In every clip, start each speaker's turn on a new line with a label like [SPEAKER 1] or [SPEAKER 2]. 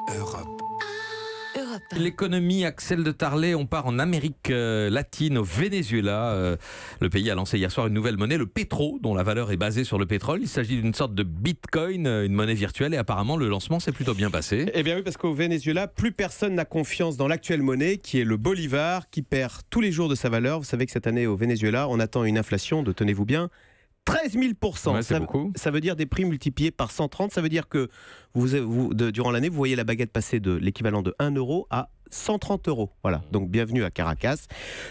[SPEAKER 1] Europe.
[SPEAKER 2] L'économie, Axel de Tarlet, on part en Amérique latine, au Venezuela. Le pays a lancé hier soir une nouvelle monnaie, le Petro, dont la valeur est basée sur le pétrole. Il s'agit d'une sorte de bitcoin, une monnaie virtuelle, et apparemment le lancement s'est plutôt bien passé.
[SPEAKER 3] Eh bien oui, parce qu'au Venezuela, plus personne n'a confiance dans l'actuelle monnaie, qui est le bolivar, qui perd tous les jours de sa valeur. Vous savez que cette année au Venezuela, on attend une inflation de, tenez-vous bien, 13 000%.
[SPEAKER 2] Ouais, c'est beaucoup.
[SPEAKER 3] Ça veut dire des prix multipliés par 130. Ça veut dire que durant l'année, vous voyez la baguette passer de l'équivalent de 1 euro à 130 euros. Voilà, donc bienvenue à Caracas.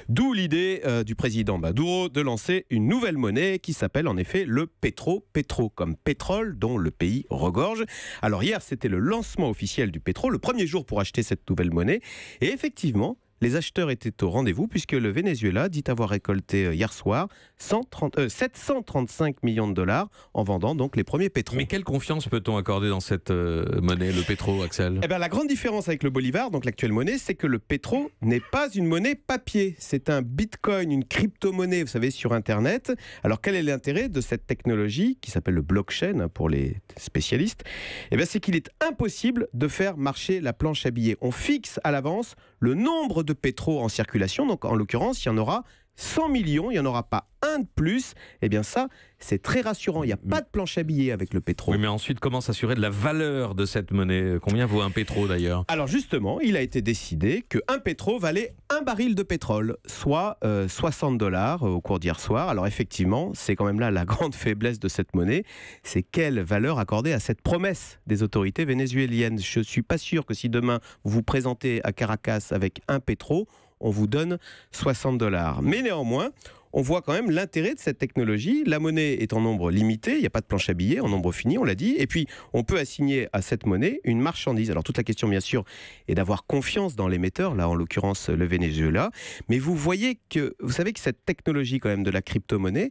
[SPEAKER 3] D'où l'idée du président Maduro de lancer une nouvelle monnaie qui s'appelle en effet le Petro. Petro comme pétrole dont le pays regorge. Alors hier, c'était le lancement officiel du Petro, le premier jour pour acheter cette nouvelle monnaie. Et effectivement, les acheteurs étaient au rendez-vous puisque le Venezuela dit avoir récolté hier soir 735 millions de dollars en vendant donc les premiers pétroles.
[SPEAKER 2] Mais quelle confiance peut-on accorder dans cette monnaie, le Petro, Axel ?
[SPEAKER 3] Eh bien, la grande différence avec le bolivar, donc l'actuelle monnaie, c'est que le Petro n'est pas une monnaie papier. C'est un bitcoin, une crypto-monnaie, vous savez, sur Internet. Alors, quel est l'intérêt de cette technologie qui s'appelle le blockchain pour les spécialistes ? Eh bien, c'est qu'il est impossible de faire marcher la planche à billets. On fixe à l'avance le nombre de pétros en circulation. Donc, en l'occurrence, il y en aura 100 millions, il n'y en aura pas un de plus. Eh bien ça, c'est très rassurant. Il n'y a pas de planche à billets avec le pétro.
[SPEAKER 2] Oui, mais ensuite, comment s'assurer de la valeur de cette monnaie ? Combien vaut un pétro d'ailleurs ?
[SPEAKER 3] Alors justement, il a été décidé qu'un pétro valait un baril de pétrole, soit 60 $ au cours d'hier soir. Alors effectivement, c'est quand même là la grande faiblesse de cette monnaie. C'est quelle valeur accorder à cette promesse des autorités vénézuéliennes. Je ne suis pas sûr que si demain vous vous présentez à Caracas avec un pétro, on vous donne 60 $. Mais néanmoins, on voit quand même l'intérêt de cette technologie. La monnaie est en nombre limité, il n'y a pas de planche à billets, en nombre fini, on l'a dit. Et puis, on peut assigner à cette monnaie une marchandise. Alors, toute la question, bien sûr, est d'avoir confiance dans l'émetteur, là, en l'occurrence, le Venezuela. Mais vous savez que cette technologie, quand même, de la crypto-monnaie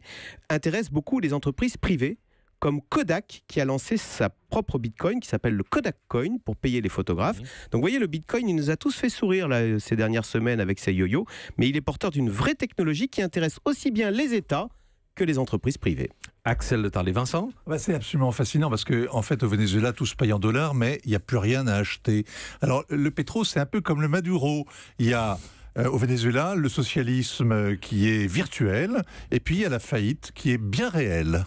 [SPEAKER 3] intéresse beaucoup les entreprises privées, comme Kodak, qui a lancé sa propre bitcoin, qui s'appelle le Kodak Coin, pour payer les photographes. Donc vous voyez, le bitcoin, il nous a tous fait sourire là, ces dernières semaines avec ses yo-yo, mais il est porteur d'une vraie technologie qui intéresse aussi bien les États que les entreprises privées.
[SPEAKER 2] Axel de Tarlet. Vincent ?
[SPEAKER 4] C'est absolument fascinant parce qu'en fait, au Venezuela, tout se paye en dollars, mais il n'y a plus rien à acheter. Alors, le pétro, c'est un peu comme le Maduro. Il y a au Venezuela le socialisme qui est virtuel, et puis il y a la faillite qui est bien réelle.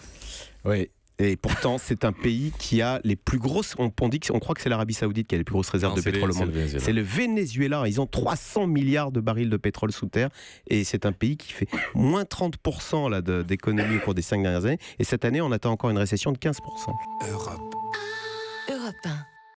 [SPEAKER 3] Oui. Et pourtant, c'est un pays qui a les plus grosses... On croit que c'est l'Arabie Saoudite qui a les plus grosses réserves de pétrole au monde. C'est le Venezuela. Ils ont 300 milliards de barils de pétrole sous terre. Et c'est un pays qui fait moins 30% là, d'économie au cours des 5 dernières années. Et cette année, on attend encore une récession de 15%.
[SPEAKER 1] Europe.
[SPEAKER 5] Europe 1.